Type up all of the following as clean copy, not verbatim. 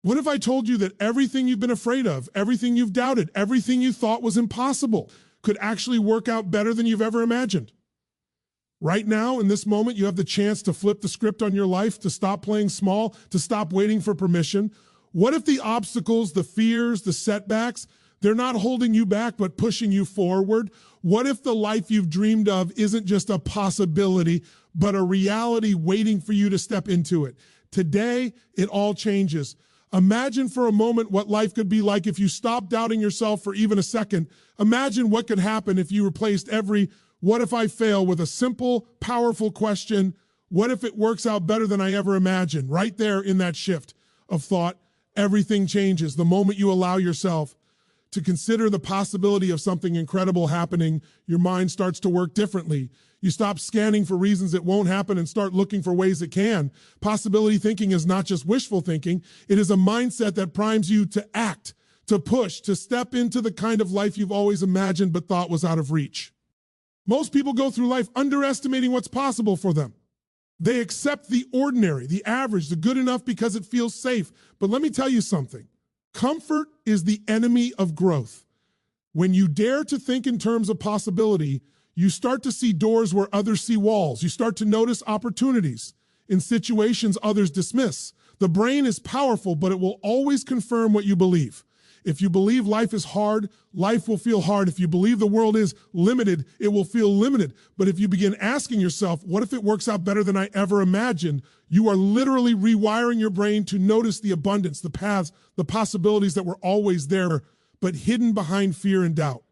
What if I told you that everything you've been afraid of, everything you've doubted, everything you thought was impossible could actually work out better than you've ever imagined? Right now, in this moment, you have the chance to flip the script on your life, to stop playing small, to stop waiting for permission. What if the obstacles, the fears, the setbacks, they're not holding you back, but pushing you forward? What if the life you've dreamed of isn't just a possibility, but a reality waiting for you to step into it? Today, it all changes. Imagine for a moment what life could be like if you stopped doubting yourself for even a second. Imagine what could happen if you replaced every "what if I fail" with a simple, powerful question: what if it works out better than I ever imagined? Right there in that shift of thought, everything changes. The moment you allow yourself to consider the possibility of something incredible happening, your mind starts to work differently. You stop scanning for reasons it won't happen and start looking for ways it can. Possibility thinking is not just wishful thinking. It is a mindset that primes you to act, to push, to step into the kind of life you've always imagined but thought was out of reach. Most people go through life underestimating what's possible for them. They accept the ordinary, the average, the good enough because it feels safe. But let me tell you something. Comfort is the enemy of growth. When you dare to think in terms of possibility, you start to see doors where others see walls. You start to notice opportunities in situations others dismiss. The brain is powerful, but it will always confirm what you believe. If you believe life is hard, life will feel hard. If you believe the world is limited, it will feel limited. But if you begin asking yourself, what if it works out better than I ever imagined? You are literally rewiring your brain to notice the abundance, the paths, the possibilities that were always there, but hidden behind fear and doubt.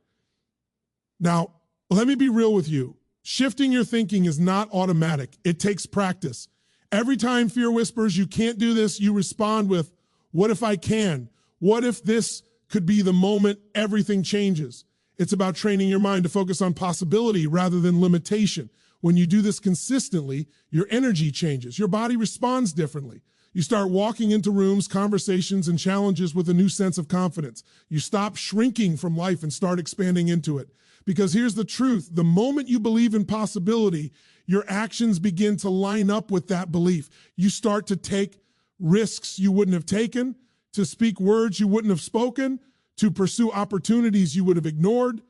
Now, let me be real with you. Shifting your thinking is not automatic. It takes practice. Every time fear whispers, "you can't do this," you respond with, "what if I can? What if this could be the moment everything changes?" It's about training your mind to focus on possibility rather than limitation. When you do this consistently, your energy changes. Your body responds differently. You start walking into rooms, conversations, and challenges with a new sense of confidence. You stop shrinking from life and start expanding into it. Because here's the truth. The moment you believe in possibility, your actions begin to line up with that belief. You start to take risks you wouldn't have taken, to speak words you wouldn't have spoken, to pursue opportunities you would have ignored.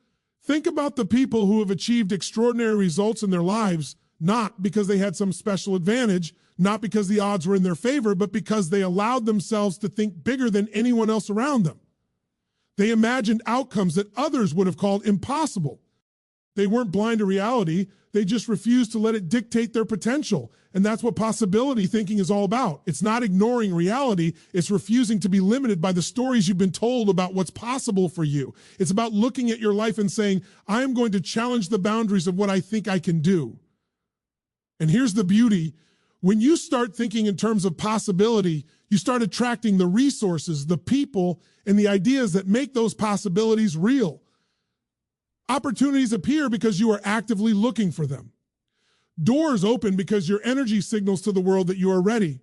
Think about the people who have achieved extraordinary results in their lives, not because they had some special advantage, not because the odds were in their favor, but because they allowed themselves to think bigger than anyone else around them. They imagined outcomes that others would have called impossible. They weren't blind to reality. They just refused to let it dictate their potential. And that's what possibility thinking is all about. It's not ignoring reality. It's refusing to be limited by the stories you've been told about what's possible for you. It's about looking at your life and saying, I am going to challenge the boundaries of what I think I can do. And here's the beauty. When you start thinking in terms of possibility, you start attracting the resources, the people, and the ideas that make those possibilities real. Opportunities appear because you are actively looking for them. Doors open because your energy signals to the world that you are ready.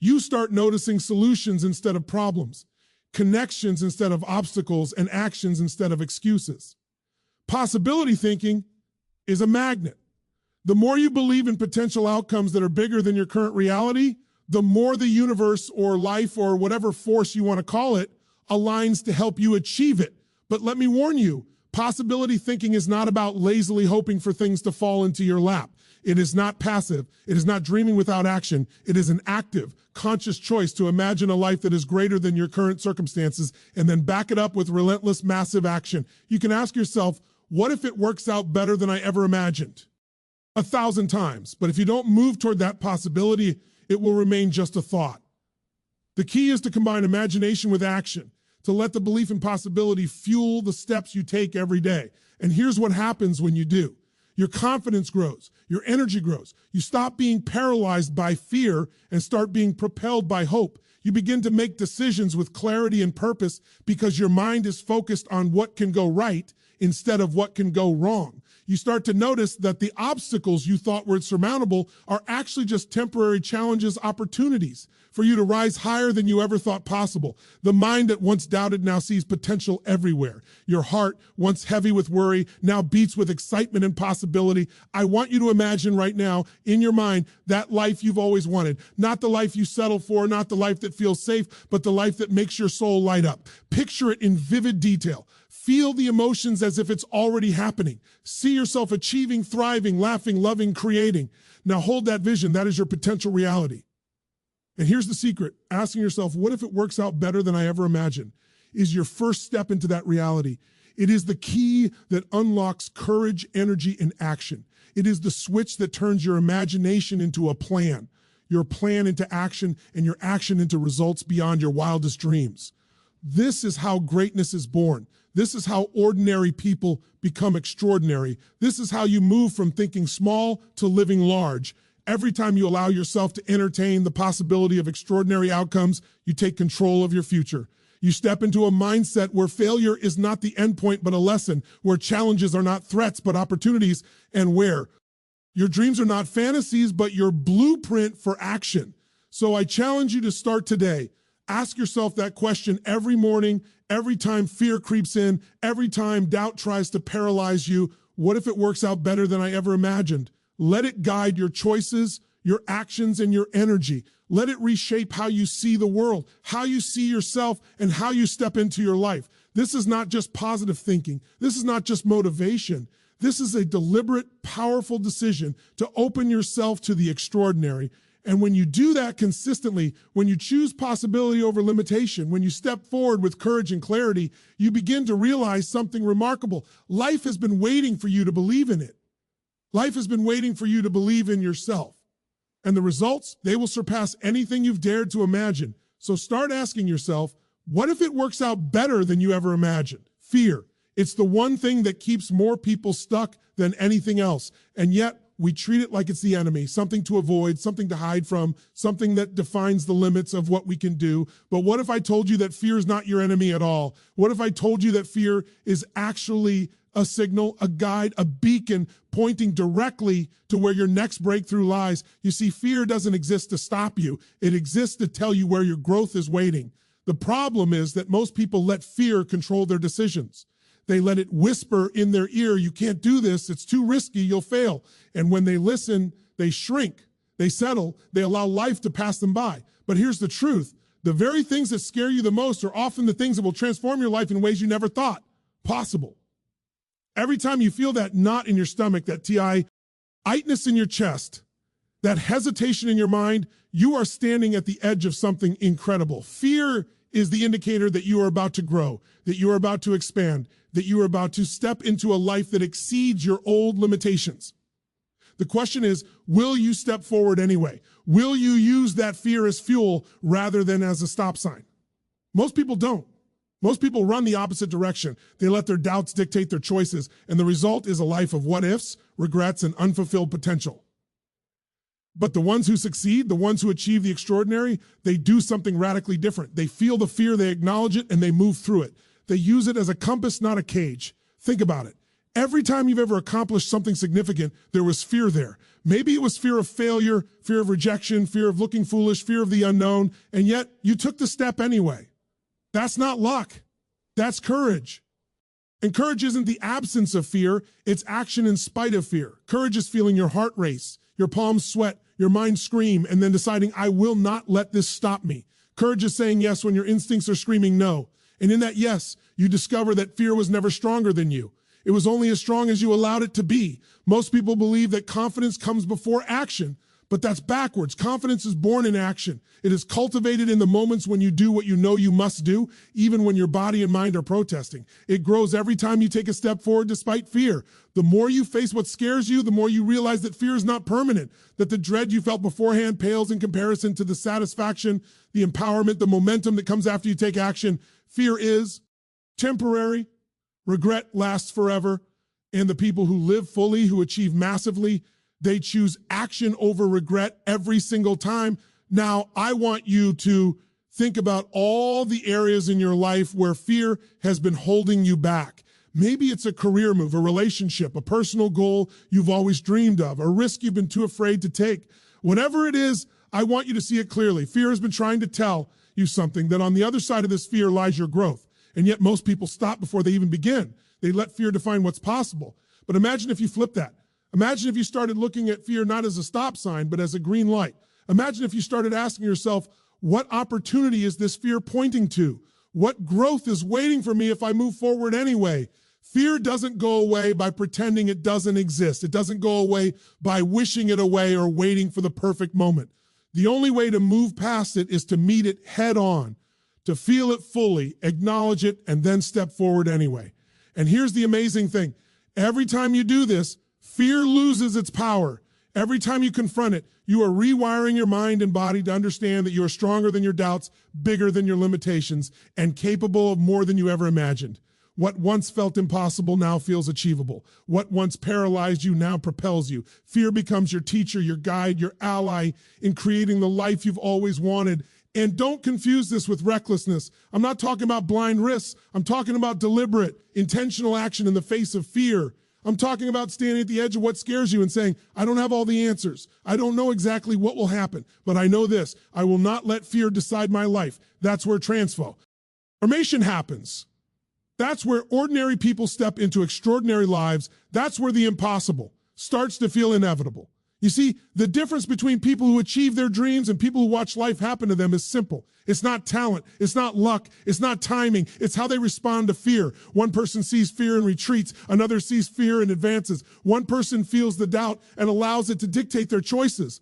You start noticing solutions instead of problems, connections instead of obstacles, and actions instead of excuses. Possibility thinking is a magnet. The more you believe in potential outcomes that are bigger than your current reality, the more the universe or life or whatever force you want to call it aligns to help you achieve it. But let me warn you, possibility thinking is not about lazily hoping for things to fall into your lap. It is not passive. It is not dreaming without action. It is an active, conscious choice to imagine a life that is greater than your current circumstances and then back it up with relentless, massive action. You can ask yourself, what if it works out better than I ever imagined? 1,000 times. But if you don't move toward that possibility, it will remain just a thought. The key is to combine imagination with action, to let the belief in possibility fuel the steps you take every day. And here's what happens when you do. Your confidence grows, your energy grows. You stop being paralyzed by fear and start being propelled by hope. You begin to make decisions with clarity and purpose because your mind is focused on what can go right instead of what can go wrong. You start to notice that the obstacles you thought were insurmountable are actually just temporary challenges, opportunities. for you to rise higher than you ever thought possible. The mind that once doubted now sees potential everywhere. Your heart, once heavy with worry, now beats with excitement and possibility. I want you to imagine right now in your mind that life you've always wanted. Not the life you settle for, not the life that feels safe, but the life that makes your soul light up. Picture it in vivid detail. Feel the emotions as if it's already happening. See yourself achieving, thriving, laughing, loving, creating. Now hold that vision. That is your potential reality. And here's the secret. Asking yourself, what if it works out better than I ever imagined? Is your first step into that reality. It is the key that unlocks courage, energy, and action. It is the switch that turns your imagination into a plan, your plan into action, and your action into results beyond your wildest dreams. This is how greatness is born. This is how ordinary people become extraordinary. This is how you move from thinking small to living large. Every time you allow yourself to entertain the possibility of extraordinary outcomes, you take control of your future. You step into a mindset where failure is not the endpoint but a lesson, where challenges are not threats but opportunities, and where your dreams are not fantasies but your blueprint for action. So I challenge you to start today. Ask yourself that question every morning, every time fear creeps in, every time doubt tries to paralyze you. What if it works out better than I ever imagined? Let it guide your choices, your actions, and your energy. Let it reshape how you see the world, how you see yourself, and how you step into your life. This is not just positive thinking. This is not just motivation. This is a deliberate, powerful decision to open yourself to the extraordinary. And when you do that consistently, when you choose possibility over limitation, when you step forward with courage and clarity, you begin to realize something remarkable. Life has been waiting for you to believe in it. Life has been waiting for you to believe in yourself. And the results, they will surpass anything you've dared to imagine. So start asking yourself, what if it works out better than you ever imagined? Fear. It's the one thing that keeps more people stuck than anything else. And yet, we treat it like it's the enemy, something to avoid, something to hide from, something that defines the limits of what we can do. But what if I told you that fear is not your enemy at all? What if I told you that fear is actually a signal, a guide, a beacon pointing directly to where your next breakthrough lies? You see, fear doesn't exist to stop you. It exists to tell you where your growth is waiting. The problem is that most people let fear control their decisions. They let it whisper in their ear, you can't do this, it's too risky, you'll fail. And when they listen, they shrink, they settle, they allow life to pass them by. But here's the truth. The very things that scare you the most are often the things that will transform your life in ways you never thought possible. Every time you feel that knot in your stomach, that tightness in your chest, that hesitation in your mind, you are standing at the edge of something incredible. Fear is the indicator that you are about to grow, that you are about to expand, that you are about to step into a life that exceeds your old limitations. The question is, will you step forward anyway? Will you use that fear as fuel rather than as a stop sign? Most people don't. Most people run the opposite direction. They let their doubts dictate their choices, and the result is a life of what ifs, regrets, and unfulfilled potential. But the ones who succeed, the ones who achieve the extraordinary, they do something radically different. They feel the fear, they acknowledge it, and they move through it. They use it as a compass, not a cage. Think about it. Every time you've ever accomplished something significant, there was fear there. Maybe it was fear of failure, fear of rejection, fear of looking foolish, fear of the unknown, and yet you took the step anyway. That's not luck. That's courage. And courage isn't the absence of fear, it's action in spite of fear. Courage is feeling your heart race, your palms sweat, your mind scream, and then deciding, I will not let this stop me. Courage is saying yes when your instincts are screaming no. And in that yes, you discover that fear was never stronger than you. It was only as strong as you allowed it to be. Most people believe that confidence comes before action, but that's backwards. Confidence is born in action. It is cultivated in the moments when you do what you know you must do, even when your body and mind are protesting. It grows every time you take a step forward despite fear. The more you face what scares you, the more you realize that fear is not permanent, that the dread you felt beforehand pales in comparison to the satisfaction, the empowerment, the momentum that comes after you take action. Fear is temporary. Regret lasts forever. And the people who live fully, who achieve massively, they choose action over regret every single time. Now, I want you to think about all the areas in your life where fear has been holding you back. Maybe it's a career move, a relationship, a personal goal you've always dreamed of, a risk you've been too afraid to take. Whatever it is, I want you to see it clearly. Fear has been trying to tell you something, that on the other side of this fear lies your growth. And yet most people stop before they even begin. They let fear define what's possible. But imagine if you flip that. Imagine if you started looking at fear not as a stop sign, but as a green light. Imagine if you started asking yourself, what opportunity is this fear pointing to? What growth is waiting for me if I move forward anyway? Fear doesn't go away by pretending it doesn't exist. It doesn't go away by wishing it away or waiting for the perfect moment. The only way to move past it is to meet it head on, to feel it fully, acknowledge it, and then step forward anyway. And here's the amazing thing. Every time you do this, fear loses its power. Every time you confront it, you are rewiring your mind and body to understand that you are stronger than your doubts, bigger than your limitations, and capable of more than you ever imagined. What once felt impossible now feels achievable. What once paralyzed you now propels you. Fear becomes your teacher, your guide, your ally in creating the life you've always wanted. And don't confuse this with recklessness. I'm not talking about blind risks. I'm talking about deliberate, intentional action in the face of fear. I'm talking about standing at the edge of what scares you and saying, I don't have all the answers. I don't know exactly what will happen, but I know this. I will not let fear decide my life. That's where transformation happens. That's where ordinary people step into extraordinary lives. That's where the impossible starts to feel inevitable. You see, the difference between people who achieve their dreams and people who watch life happen to them is simple. It's not talent. It's not luck. It's not timing. It's how they respond to fear. One person sees fear and retreats. Another sees fear and advances. One person feels the doubt and allows it to dictate their choices.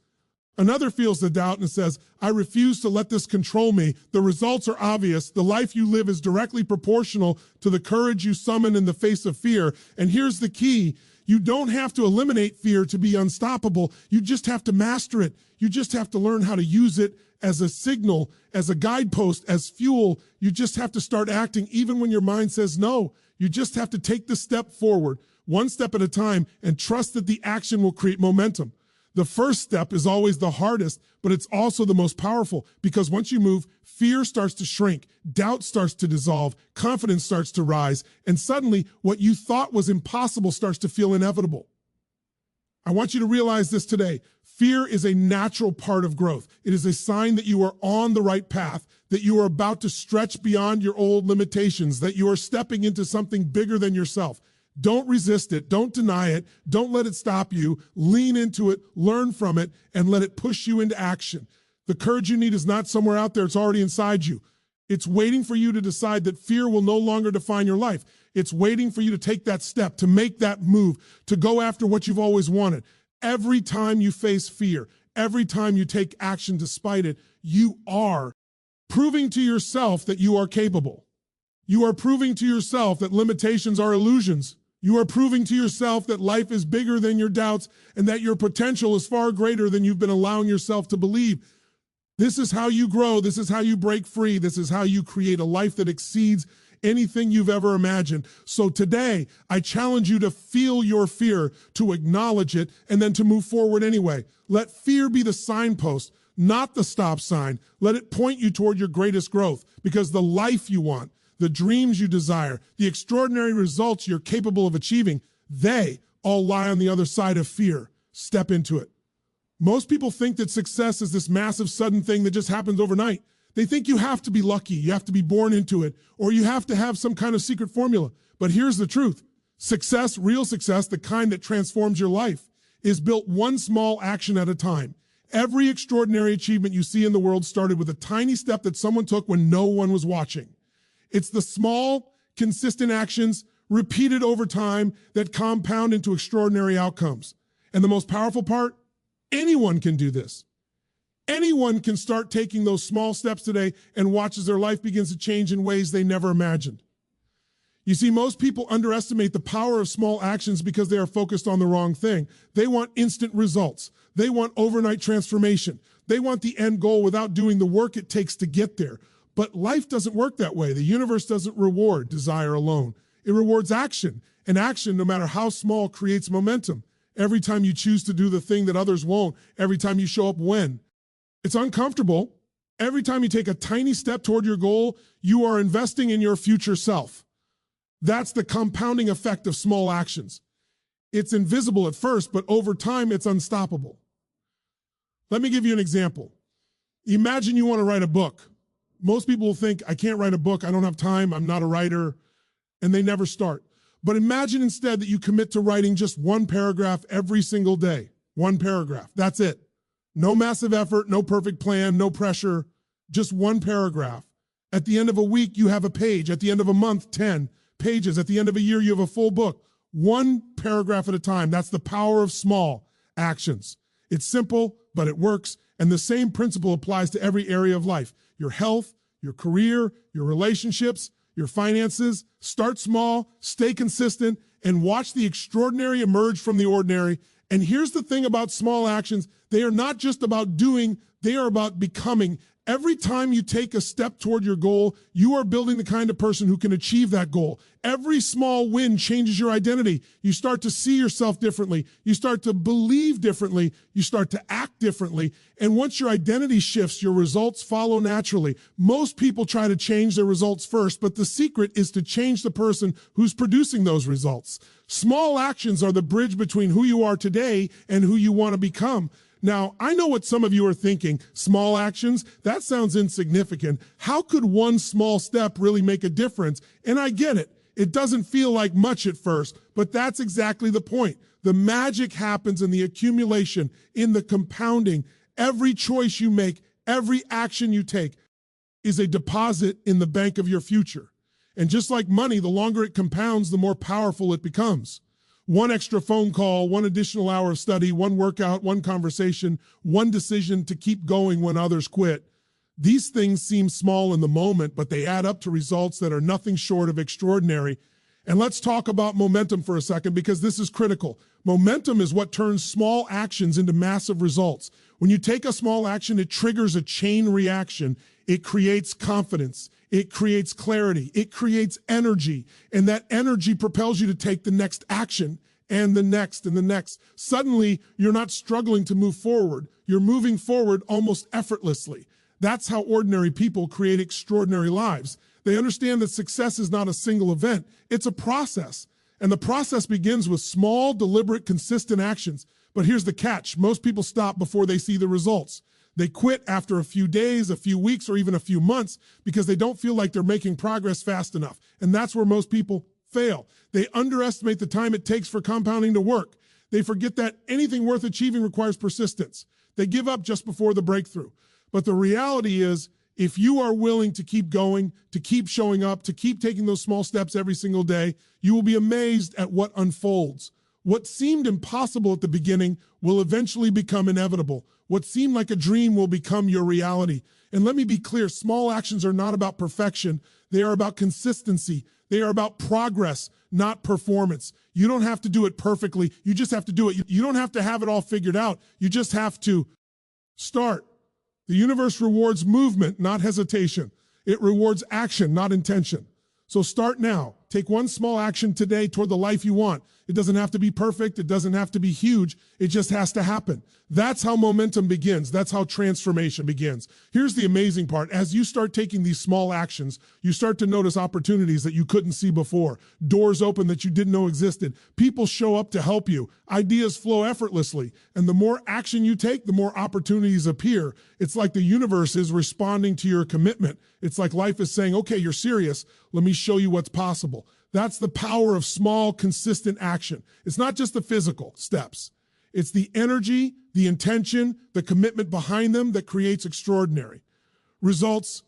Another feels the doubt and says, I refuse to let this control me. The results are obvious. The life you live is directly proportional to the courage you summon in the face of fear. And here's the key. You don't have to eliminate fear to be unstoppable. You just have to master it. You just have to learn how to use it as a signal, as a guidepost, as fuel. You just have to start acting even when your mind says no. You just have to take the step forward, one step at a time, and trust that the action will create momentum. The first step is always the hardest, but it's also the most powerful, because once you move, fear starts to shrink, doubt starts to dissolve, confidence starts to rise, and suddenly what you thought was impossible starts to feel inevitable. I want you to realize this today. Fear is a natural part of growth. It is a sign that you are on the right path, that you are about to stretch beyond your old limitations, that you are stepping into something bigger than yourself. Don't resist it. Don't deny it. Don't let it stop you. Lean into it, learn from it, and let it push you into action. The courage you need is not somewhere out there. It's already inside you. It's waiting for you to decide that fear will no longer define your life. It's waiting for you to take that step, to make that move, to go after what you've always wanted. Every time you face fear, every time you take action despite it, you are proving to yourself that you are capable. You are proving to yourself that limitations are illusions. You are proving to yourself that life is bigger than your doubts and that your potential is far greater than you've been allowing yourself to believe. This is how you grow. This is how you break free. This is how you create a life that exceeds anything you've ever imagined. So today, I challenge you to feel your fear, to acknowledge it, and then to move forward anyway. Let fear be the signpost, not the stop sign. Let it point you toward your greatest growth, because the life you want, the dreams you desire, the extraordinary results you're capable of achieving, they all lie on the other side of fear. Step into it. Most people think that success is this massive sudden thing that just happens overnight. They think you have to be lucky, you have to be born into it, or you have to have some kind of secret formula. But here's the truth. Success, real success, the kind that transforms your life, is built one small action at a time. Every extraordinary achievement you see in the world started with a tiny step that someone took when no one was watching. It's the small, consistent actions repeated over time that compound into extraordinary outcomes. And the most powerful part, anyone can do this. Anyone can start taking those small steps today and watch as their life begins to change in ways they never imagined. You see, most people underestimate the power of small actions because they are focused on the wrong thing. They want instant results. They want overnight transformation. They want the end goal without doing the work it takes to get there. But life doesn't work that way. The universe doesn't reward desire alone. It rewards action. And action, no matter how small, creates momentum. Every time you choose to do the thing that others won't, every time you show up when. It's uncomfortable. Every time you take a tiny step toward your goal, you are investing in your future self. That's the compounding effect of small actions. It's invisible at first, but over time, it's unstoppable. Let me give you an example. Imagine you want to write a book. Most people will think, I can't write a book, I don't have time, I'm not a writer, and they never start. But imagine instead that you commit to writing just one paragraph every single day. One paragraph, that's it. No massive effort, no perfect plan, no pressure, just one paragraph. At the end of a week, you have a page. At the end of a month, 10 pages. At the end of a year, you have a full book. One paragraph at a time. That's the power of small actions. It's simple, but it works. And the same principle applies to every area of life. Your health, your career, your relationships, your finances. Start small, stay consistent, and watch the extraordinary emerge from the ordinary. And here's the thing about small actions. They are not just about doing, they are about becoming. Every time you take a step toward your goal, you are building the kind of person who can achieve that goal. Every small win changes your identity. You start to see yourself differently. You start to believe differently. You start to act differently. And once your identity shifts, your results follow naturally. Most people try to change their results first, but the secret is to change the person who's producing those results. Small actions are the bridge between who you are today and who you want to become. Now, I know what some of you are thinking. Small actions, that sounds insignificant. How could one small step really make a difference? And I get it. It doesn't feel like much at first, but that's exactly the point. The magic happens in the accumulation, in the compounding. Every choice you make, every action you take is a deposit in the bank of your future. And just like money, the longer it compounds, the more powerful it becomes. One extra phone call, one additional hour of study, one workout, one conversation, one decision to keep going when others quit. These things seem small in the moment, but they add up to results that are nothing short of extraordinary. And let's talk about momentum for a second, because this is critical. Momentum is what turns small actions into massive results. When you take a small action, it triggers a chain reaction. It creates confidence. It creates clarity. It creates energy. And that energy propels you to take the next action and the next and the next. Suddenly, you're not struggling to move forward. You're moving forward almost effortlessly. That's how ordinary people create extraordinary lives. They understand that success is not a single event. It's a process. And the process begins with small, deliberate, consistent actions. But here's the catch. Most people stop before they see the results. They quit after a few days, a few weeks, or even a few months because they don't feel like they're making progress fast enough. And that's where most people fail. They underestimate the time it takes for compounding to work. They forget that anything worth achieving requires persistence. They give up just before the breakthrough. But the reality is, if you are willing to keep going, to keep showing up, to keep taking those small steps every single day, you will be amazed at what unfolds. What seemed impossible at the beginning will eventually become inevitable. What seemed like a dream will become your reality. And let me be clear, small actions are not about perfection. They are about consistency. They are about progress, not performance. You don't have to do it perfectly. You just have to do it. You don't have to have it all figured out. You just have to start. The universe rewards movement, not hesitation. It rewards action, not intention. So start now. Take one small action today toward the life you want. It doesn't have to be perfect. It doesn't have to be huge. It just has to happen. That's how momentum begins. That's how transformation begins. Here's the amazing part. As you start taking these small actions, you start to notice opportunities that you couldn't see before. Doors open that you didn't know existed. People show up to help you. Ideas flow effortlessly. And the more action you take, the more opportunities appear. It's like the universe is responding to your commitment. It's like life is saying, okay, you're serious. Let me show you what's possible. That's the power of small, consistent action. It's not just the physical steps. It's the energy, the intention, the commitment behind them that creates extraordinary results.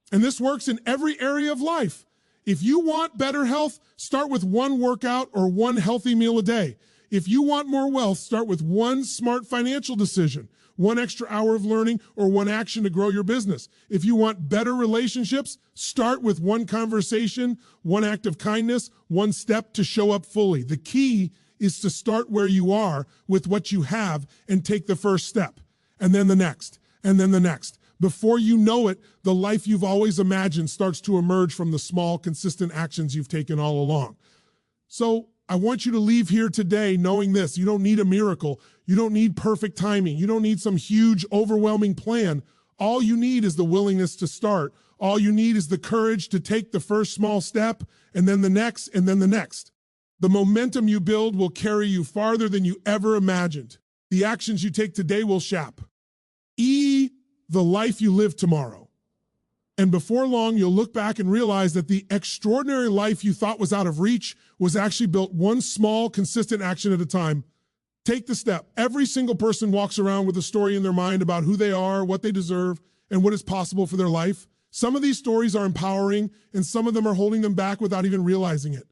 And this works in every area of life. If you want better health, start with one workout or one healthy meal a day. If you want more wealth, start with one smart financial decision, one extra hour of learning, or one action to grow your business. If you want better relationships, start with one conversation, one act of kindness, one step to show up fully. The key is to start where you are with what you have and take the first step, and then the next, and then the next. Before you know it, the life you've always imagined starts to emerge from the small, consistent actions you've taken all along. So I want you to leave here today knowing this. You don't need a miracle. You don't need perfect timing. You don't need some huge, overwhelming plan. All you need is the willingness to start. All you need is the courage to take the first small step, and then the next, and then the next. The momentum you build will carry you farther than you ever imagined. The actions you take today will shape the life you live tomorrow. And before long, you'll look back and realize that the extraordinary life you thought was out of reach was actually built one small, consistent action at a time. Take the step. Every single person walks around with a story in their mind about who they are, what they deserve, and what is possible for their life. Some of these stories are empowering, and some of them are holding them back without even realizing it.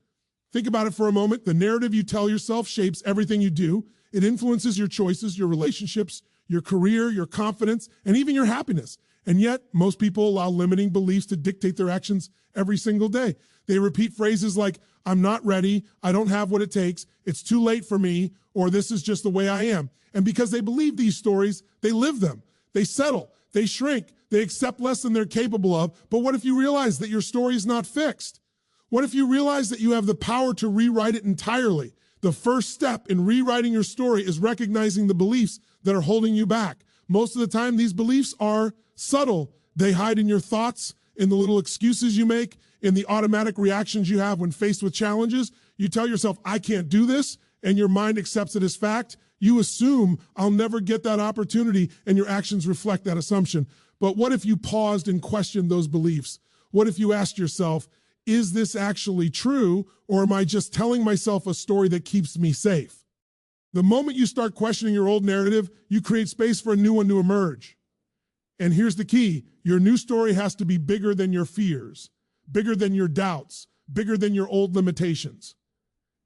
Think about it for a moment. The narrative you tell yourself shapes everything you do. It influences your choices, your relationships, your career, your confidence, and even your happiness. And yet, most people allow limiting beliefs to dictate their actions every single day. They repeat phrases like, I'm not ready, I don't have what it takes, it's too late for me, or this is just the way I am. And because they believe these stories, they live them. They settle, they shrink, they accept less than they're capable of. But what if you realize that your story is not fixed? What if you realize that you have the power to rewrite it entirely? The first step in rewriting your story is recognizing the beliefs that are holding you back. Most of the time, these beliefs are subtle. They hide in your thoughts, in the little excuses you make, in the automatic reactions you have when faced with challenges. You tell yourself, I can't do this, and your mind accepts it as fact. You assume, I'll never get that opportunity, and your actions reflect that assumption. But what if you paused and questioned those beliefs? What if you asked yourself, is this actually true, or am I just telling myself a story that keeps me safe? The moment you start questioning your old narrative, you create space for a new one to emerge. And here's the key. Your new story has to be bigger than your fears, bigger than your doubts, bigger than your old limitations.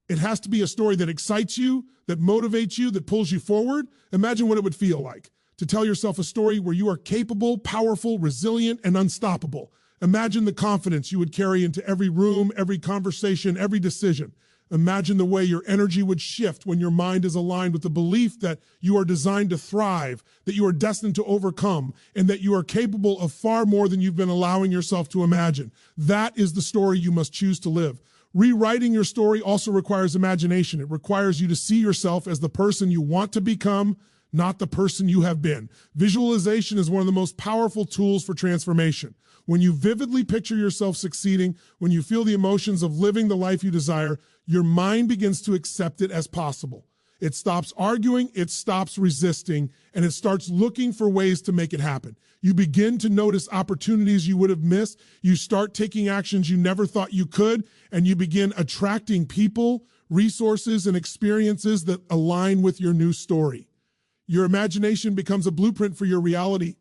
It has to be a story that excites you, that motivates you, that pulls you forward. Imagine what it would feel like to tell yourself a story where you are capable, powerful, resilient, and unstoppable. Imagine the confidence you would carry into every room, every conversation, every decision. Imagine the way your energy would shift when your mind is aligned with the belief that you are designed to thrive, that you are destined to overcome, and that you are capable of far more than you've been allowing yourself to imagine. That is the story you must choose to live. Rewriting your story also requires imagination. It requires you to see yourself as the person you want to become, not the person you have been. Visualization is one of the most powerful tools for transformation. When you vividly picture yourself succeeding, when you feel the emotions of living the life you desire, your mind begins to accept it as possible. It stops arguing, it stops resisting, and it starts looking for ways to make it happen. You begin to notice opportunities you would have missed. You start taking actions you never thought you could, and you begin attracting people, resources, and experiences that align with your new story. Your imagination becomes a blueprint for your reality.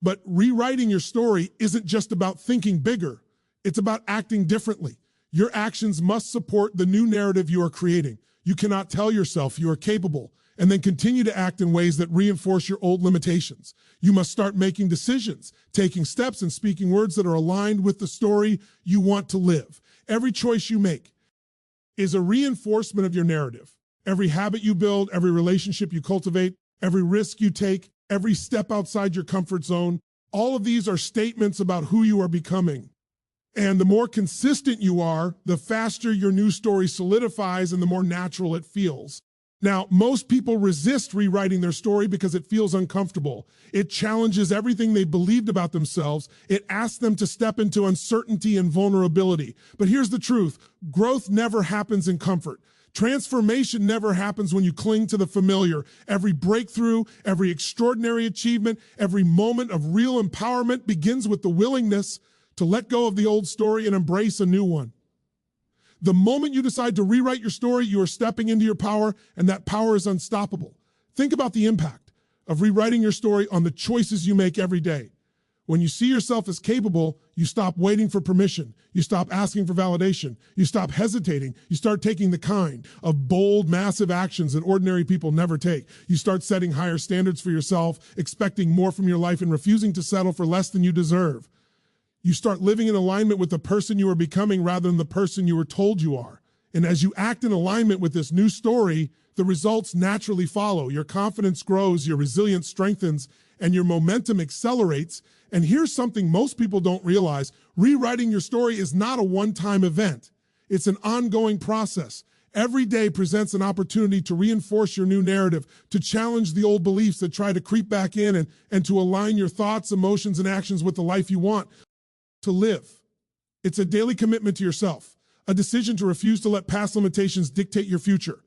But rewriting your story isn't just about thinking bigger. It's about acting differently. Your actions must support the new narrative you are creating. You cannot tell yourself you are capable and then continue to act in ways that reinforce your old limitations. You must start making decisions, taking steps, and speaking words that are aligned with the story you want to live. Every choice you make is a reinforcement of your narrative. Every habit you build, every relationship you cultivate, every risk you take, every step outside your comfort zone, all of these are statements about who you are becoming. And the more consistent you are, the faster your new story solidifies and the more natural it feels. Now, most people resist rewriting their story because it feels uncomfortable. It challenges everything they believed about themselves. It asks them to step into uncertainty and vulnerability. But here's the truth. Growth never happens in comfort. Transformation never happens when you cling to the familiar. Every breakthrough, every extraordinary achievement, every moment of real empowerment begins with the willingness to let go of the old story and embrace a new one. The moment you decide to rewrite your story, you are stepping into your power, and that power is unstoppable. Think about the impact of rewriting your story on the choices you make every day. When you see yourself as capable, you stop waiting for permission. You stop asking for validation. You stop hesitating. You start taking the kind of bold, massive actions that ordinary people never take. You start setting higher standards for yourself, expecting more from your life and refusing to settle for less than you deserve. You start living in alignment with the person you are becoming rather than the person you were told you are. And as you act in alignment with this new story, the results naturally follow. Your confidence grows, your resilience strengthens, and your momentum accelerates. And here's something most people don't realize. Rewriting your story is not a one-time event. It's an ongoing process. Every day presents an opportunity to reinforce your new narrative, to challenge the old beliefs that try to creep back in, and to align your thoughts, emotions, and actions with the life you want to live. It's a daily commitment to yourself, a decision to refuse to let past limitations dictate your future.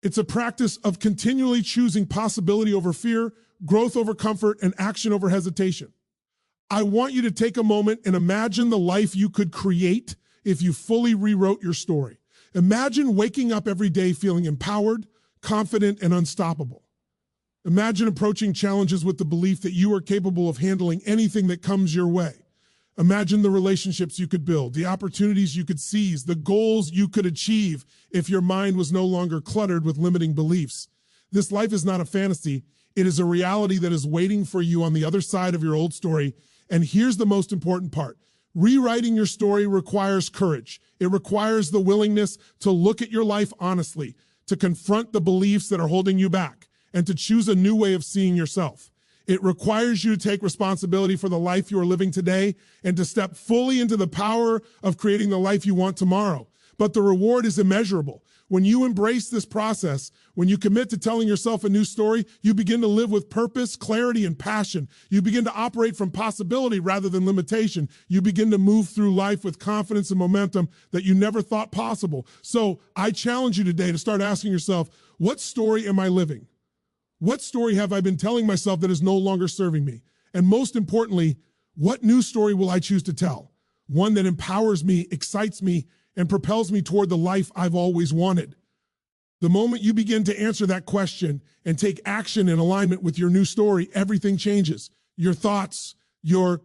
It's a practice of continually choosing possibility over fear, growth over comfort, and action over hesitation. I want you to take a moment and imagine the life you could create if you fully rewrote your story. Imagine waking up every day feeling empowered, confident, and unstoppable. Imagine approaching challenges with the belief that you are capable of handling anything that comes your way. Imagine the relationships you could build, the opportunities you could seize, the goals you could achieve if your mind was no longer cluttered with limiting beliefs. This life is not a fantasy. It is a reality that is waiting for you on the other side of your old story. And here's the most important part. Rewriting your story requires courage. It requires the willingness to look at your life honestly, to confront the beliefs that are holding you back, and to choose a new way of seeing yourself. It requires you to take responsibility for the life you are living today and to step fully into the power of creating the life you want tomorrow. But the reward is immeasurable. When you embrace this process, when you commit to telling yourself a new story, you begin to live with purpose, clarity, and passion. You begin to operate from possibility rather than limitation. You begin to move through life with confidence and momentum that you never thought possible. So I challenge you today to start asking yourself, what story am I living? What story have I been telling myself that is no longer serving me? And most importantly, what new story will I choose to tell? One that empowers me, excites me, and propels me toward the life I've always wanted. The moment you begin to answer that question and take action in alignment with your new story, everything changes. Your thoughts, your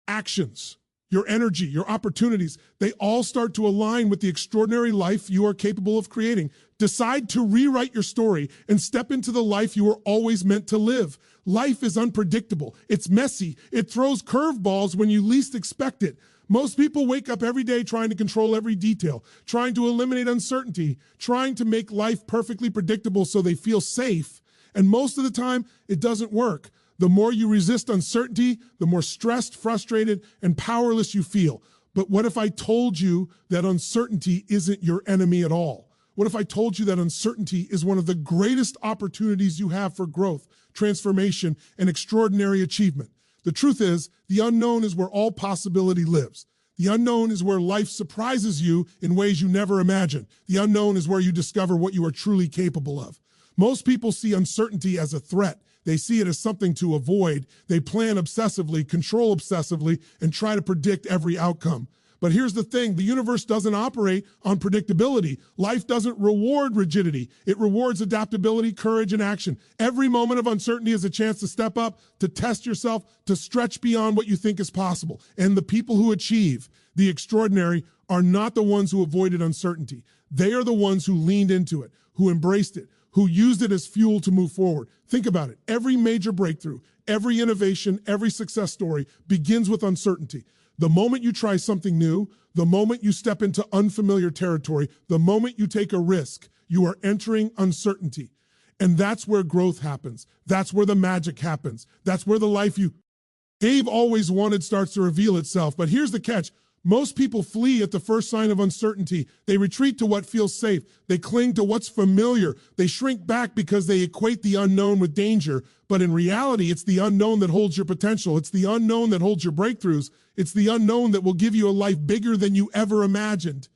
actions, your energy, your opportunities, they all start to align with the extraordinary life you are capable of creating. Decide to rewrite your story and step into the life you were always meant to live. Life is unpredictable. It's messy. It throws curveballs when you least expect it. Most people wake up every day trying to control every detail, trying to eliminate uncertainty, trying to make life perfectly predictable so they feel safe. And most of the time, it doesn't work. The more you resist uncertainty, the more stressed, frustrated, and powerless you feel. But what if I told you that uncertainty isn't your enemy at all? What if I told you that uncertainty is one of the greatest opportunities you have for growth, transformation, and extraordinary achievement? The truth is, the unknown is where all possibility lives. The unknown is where life surprises you in ways you never imagined. The unknown is where you discover what you are truly capable of. Most people see uncertainty as a threat. They see it as something to avoid. They plan obsessively, control obsessively, and try to predict every outcome. But here's the thing, the universe doesn't operate on predictability. Life doesn't reward rigidity. It rewards adaptability, courage, and action. Every moment of uncertainty is a chance to step up, to test yourself, to stretch beyond what you think is possible. And the people who achieve the extraordinary are not the ones who avoided uncertainty. They are the ones who leaned into it, who embraced it, who used it as fuel to move forward. Think about it. Every major breakthrough, every innovation, every success story begins with uncertainty. The moment you try something new, the moment you step into unfamiliar territory, the moment you take a risk, you are entering uncertainty. And that's where growth happens. That's where the magic happens. That's where the life you've always wanted starts to reveal itself. But here's the catch. Most people flee at the first sign of uncertainty. They retreat to what feels safe. They cling to what's familiar. They shrink back because they equate the unknown with danger. But in reality, it's the unknown that holds your potential. It's the unknown that holds your breakthroughs. It's the unknown that will give you a life bigger than you ever imagined.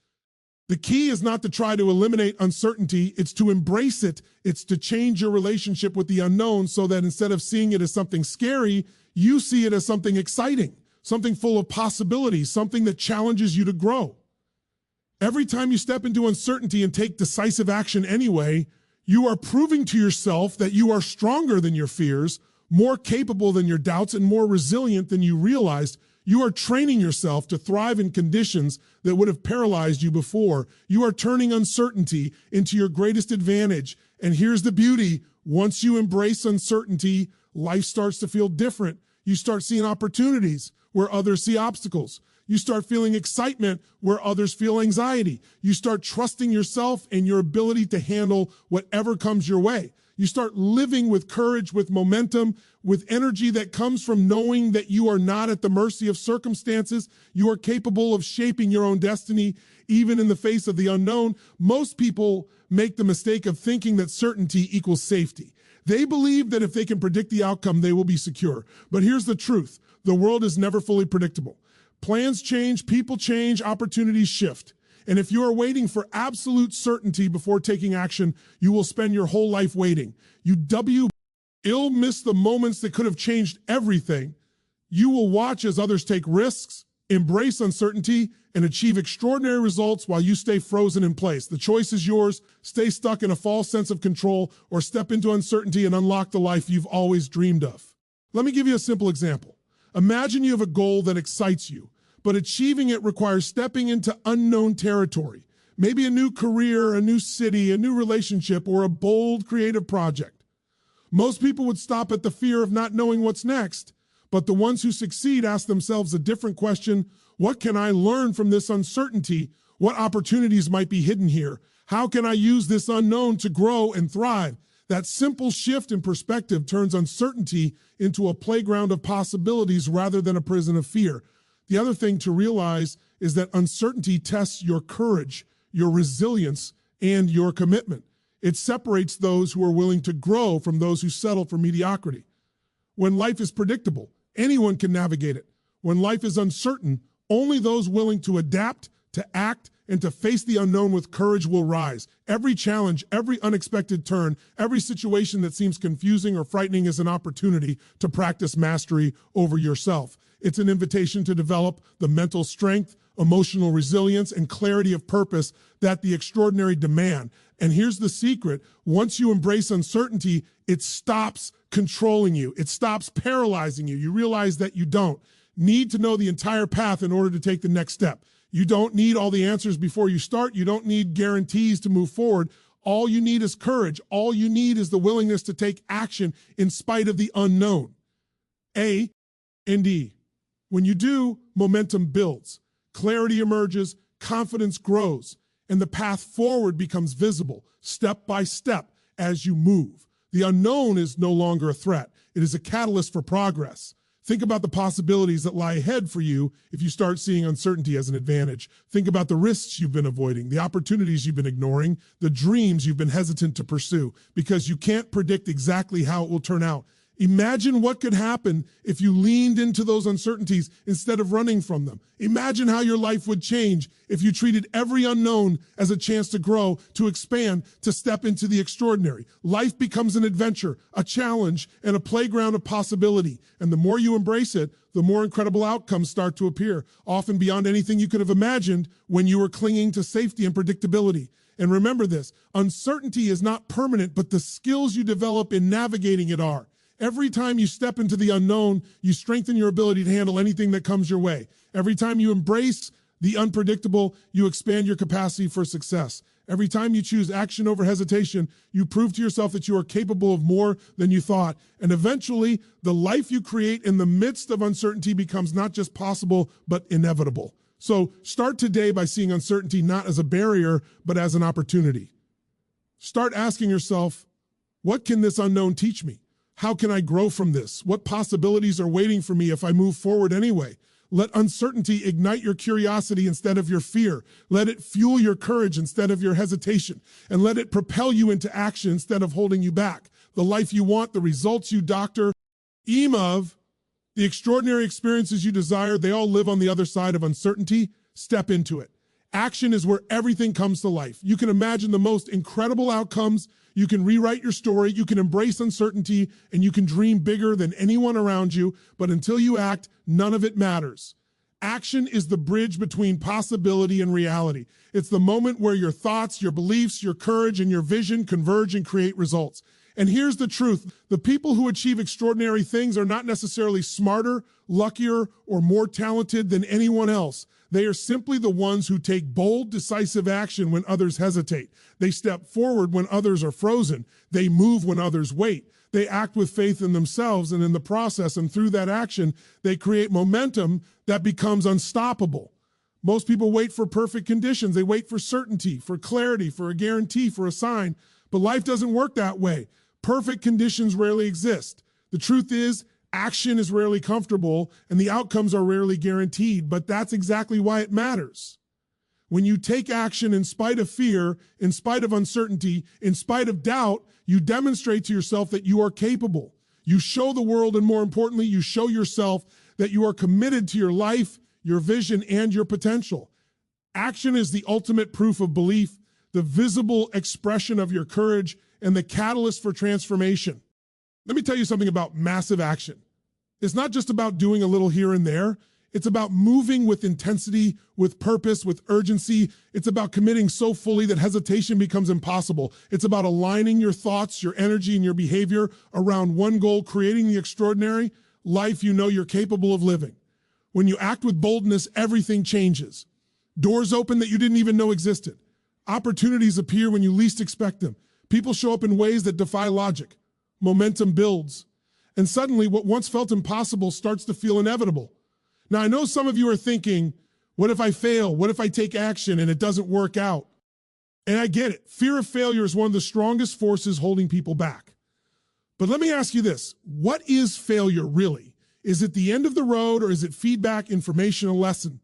The key is not to try to eliminate uncertainty. It's to embrace it. It's to change your relationship with the unknown so that instead of seeing it as something scary, you see it as something exciting. Something full of possibilities, something that challenges you to grow. Every time you step into uncertainty and take decisive action anyway, you are proving to yourself that you are stronger than your fears, more capable than your doubts, and more resilient than you realized. You are training yourself to thrive in conditions that would have paralyzed you before. You are turning uncertainty into your greatest advantage. And here's the beauty. Once you embrace uncertainty, life starts to feel different. You start seeing opportunities where others see obstacles. You start feeling excitement where others feel anxiety. You start trusting yourself and your ability to handle whatever comes your way. You start living with courage, with momentum, with energy that comes from knowing that you are not at the mercy of circumstances. You are capable of shaping your own destiny, even in the face of the unknown. Most people make the mistake of thinking that certainty equals safety. They believe that if they can predict the outcome, they will be secure. But here's the truth. The world is never fully predictable. Plans change, people change, opportunities shift. And if you are waiting for absolute certainty before taking action, you will spend your whole life waiting. You'll miss the moments that could have changed everything. You will watch as others take risks, embrace uncertainty, and achieve extraordinary results while you stay frozen in place. The choice is yours. Stay stuck in a false sense of control or step into uncertainty and unlock the life you've always dreamed of. Let me give you a simple example. Imagine you have a goal that excites you, but achieving it requires stepping into unknown territory. Maybe a new career, a new city, a new relationship, or a bold creative project. Most people would stop at the fear of not knowing what's next, but the ones who succeed ask themselves a different question. What can I learn from this uncertainty? What opportunities might be hidden here? How can I use this unknown to grow and thrive? That simple shift in perspective turns uncertainty into a playground of possibilities rather than a prison of fear. The other thing to realize is that uncertainty tests your courage, your resilience, and your commitment. It separates those who are willing to grow from those who settle for mediocrity. When life is predictable, anyone can navigate it. When life is uncertain, only those willing to adapt, to act, and to face the unknown with courage will rise. Every challenge, every unexpected turn, every situation that seems confusing or frightening is an opportunity to practice mastery over yourself. It's an invitation to develop the mental strength, emotional resilience, and clarity of purpose that the extraordinary demand. And here's the secret. Once you embrace uncertainty, it stops controlling you. It stops paralyzing you. You realize that you don't need to know the entire path in order to take the next step. You don't need all the answers before you start. You don't need guarantees to move forward. All you need is courage. All you need is the willingness to take action in spite of the unknown. A and E. When you do, momentum builds. Clarity emerges, confidence grows, and the path forward becomes visible, step by step, as you move. The unknown is no longer a threat. It is a catalyst for progress. Think about the possibilities that lie ahead for you if you start seeing uncertainty as an advantage. Think about the risks you've been avoiding, the opportunities you've been ignoring, the dreams you've been hesitant to pursue, because you can't predict exactly how it will turn out. Imagine what could happen if you leaned into those uncertainties instead of running from them. Imagine how your life would change if you treated every unknown as a chance to grow, to expand, to step into the extraordinary. Life becomes an adventure, a challenge, and a playground of possibility. And the more you embrace it, the more incredible outcomes start to appear, often beyond anything you could have imagined when you were clinging to safety and predictability. And remember this, uncertainty is not permanent, but the skills you develop in navigating it are. Every time you step into the unknown, you strengthen your ability to handle anything that comes your way. Every time you embrace the unpredictable, you expand your capacity for success. Every time you choose action over hesitation, you prove to yourself that you are capable of more than you thought. And eventually, the life you create in the midst of uncertainty becomes not just possible, but inevitable. So start today by seeing uncertainty not as a barrier, but as an opportunity. Start asking yourself, what can this unknown teach me? How can I grow from this? What possibilities are waiting for me if I move forward anyway? Let uncertainty ignite your curiosity instead of your fear. Let it fuel your courage instead of your hesitation. And let it propel you into action instead of holding you back. The life you want, the results you dream of, the extraordinary experiences you desire, they all live on the other side of uncertainty. Step into it. Action is where everything comes to life. You can imagine the most incredible outcomes. You can rewrite your story. You can embrace uncertainty, and you can dream bigger than anyone around you. But until you act, none of it matters. Action is the bridge between possibility and reality. It's the moment where your thoughts, your beliefs, your courage, and your vision converge and create results. And here's the truth. The people who achieve extraordinary things are not necessarily smarter, luckier, or more talented than anyone else. They are simply the ones who take bold, decisive action when others hesitate. They step forward when others are frozen. They move when others wait. They act with faith in themselves and in the process, and through that action, they create momentum that becomes unstoppable. Most people wait for perfect conditions. They wait for certainty, for clarity, for a guarantee, for a sign. But life doesn't work that way. Perfect conditions rarely exist. The truth is, action is rarely comfortable, and the outcomes are rarely guaranteed, but that's exactly why it matters. When you take action in spite of fear, in spite of uncertainty, in spite of doubt, you demonstrate to yourself that you are capable. You show the world, and more importantly, you show yourself that you are committed to your life, your vision, and your potential. Action is the ultimate proof of belief, the visible expression of your courage, and the catalyst for transformation. Let me tell you something about massive action. It's not just about doing a little here and there. It's about moving with intensity, with purpose, with urgency. It's about committing so fully that hesitation becomes impossible. It's about aligning your thoughts, your energy, and your behavior around one goal, creating the extraordinary life you know you're capable of living. When you act with boldness, everything changes. Doors open that you didn't even know existed. Opportunities appear when you least expect them. People show up in ways that defy logic. Momentum builds. And suddenly, what once felt impossible starts to feel inevitable. Now, I know some of you are thinking, what if I fail? What if I take action and it doesn't work out? And I get it. Fear of failure is one of the strongest forces holding people back. But let me ask you this. What is failure really? Is it the end of the road, or is it feedback, information, a lesson?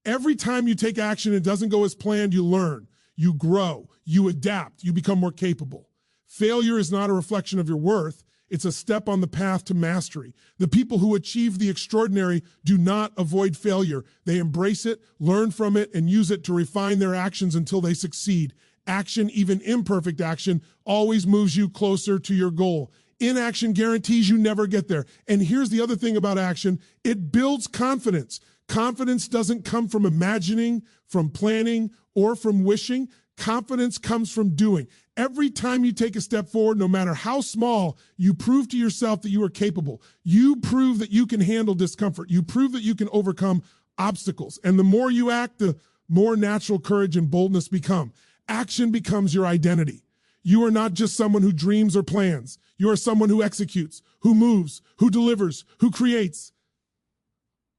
Every time you take action and it doesn't go as planned, you learn, you grow, you adapt, you become more capable. Failure is not a reflection of your worth. It's a step on the path to mastery. The people who achieve the extraordinary do not avoid failure. They embrace it, learn from it, and use it to refine their actions until they succeed. Action, even imperfect action, always moves you closer to your goal. Inaction guarantees you never get there. And here's the other thing about action. It builds confidence. Confidence doesn't come from imagining, from planning, or from wishing. Confidence comes from doing. Every time you take a step forward, no matter how small, you prove to yourself that you are capable. You prove that you can handle discomfort. You prove that you can overcome obstacles. And the more you act, the more natural courage and boldness become. Action becomes your identity. You are not just someone who dreams or plans. You are someone who executes, who moves, who delivers, who creates.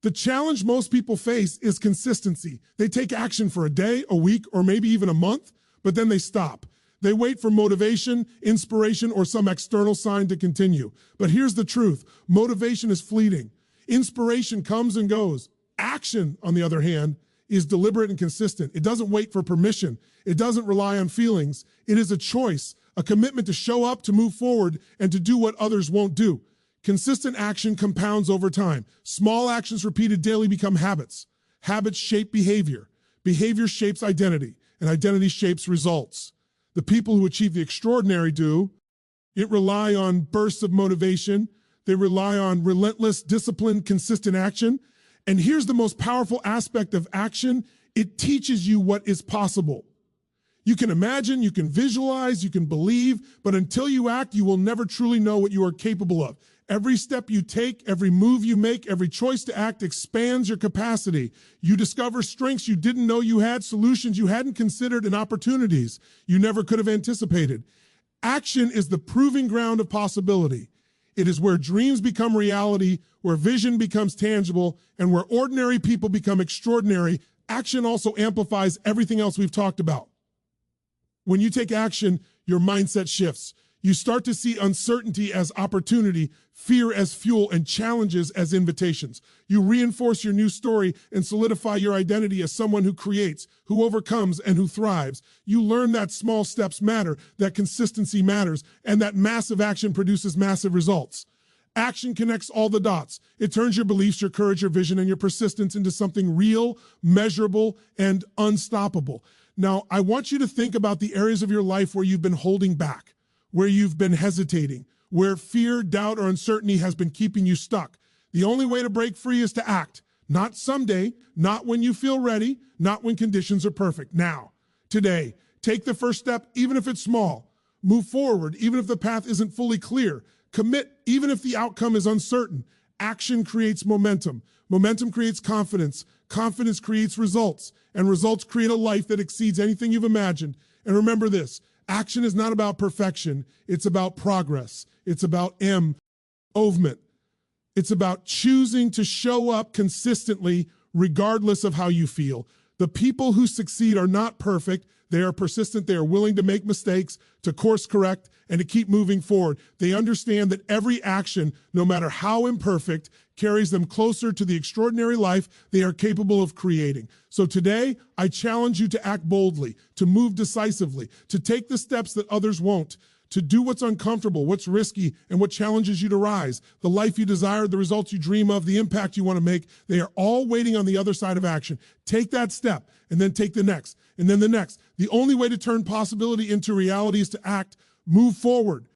The challenge most people face is consistency. They take action for a day, a week, or maybe even a month, but then they stop. They wait for motivation, inspiration, or some external sign to continue. But here's the truth. Motivation is fleeting. Inspiration comes and goes. Action, on the other hand, is deliberate and consistent. It doesn't wait for permission. It doesn't rely on feelings. It is a choice, a commitment to show up, to move forward, and to do what others won't do. Consistent action compounds over time. Small actions repeated daily become habits. Habits shape behavior. Behavior shapes identity, and identity shapes results. The people who achieve the extraordinary do. It rely on bursts of motivation. They rely on relentless, disciplined, consistent action. And here's the most powerful aspect of action. It teaches you what is possible. You can imagine, you can visualize, you can believe, but until you act, you will never truly know what you are capable of. Every step you take, every move you make, every choice to act expands your capacity. You discover strengths you didn't know you had, solutions you hadn't considered, and opportunities you never could have anticipated. Action is the proving ground of possibility. It is where dreams become reality, where vision becomes tangible, and where ordinary people become extraordinary. Action also amplifies everything else we've talked about. When you take action, your mindset shifts. You start to see uncertainty as opportunity, fear as fuel, and challenges as invitations. You reinforce your new story and solidify your identity as someone who creates, who overcomes, and who thrives. You learn that small steps matter, that consistency matters, and that massive action produces massive results. Action connects all the dots. It turns your beliefs, your courage, your vision, and your persistence into something real, measurable, and unstoppable. Now, I want you to think about the areas of your life where you've been holding back, where you've been hesitating, where fear, doubt, or uncertainty has been keeping you stuck. The only way to break free is to act. Not someday, not when you feel ready, not when conditions are perfect. Now, today, take the first step, even if it's small. Move forward, even if the path isn't fully clear. Commit, even if the outcome is uncertain. Action creates momentum. Momentum creates confidence. Confidence creates results. And results create a life that exceeds anything you've imagined. And remember this. Action is not about perfection. It's about progress. It's about movement. It's about choosing to show up consistently regardless of how you feel. The people who succeed are not perfect. They are persistent. They are willing to make mistakes, to course correct, and to keep moving forward. They understand that every action, no matter how imperfect, carries them closer to the extraordinary life they are capable of creating. So today, I challenge you to act boldly, to move decisively, to take the steps that others won't, to do what's uncomfortable, what's risky, and what challenges you to rise. The life you desire, the results you dream of, the impact you want to make, they are all waiting on the other side of action. Take that step, and then take the next, and then the next. The only way to turn possibility into reality is to act. Move forward.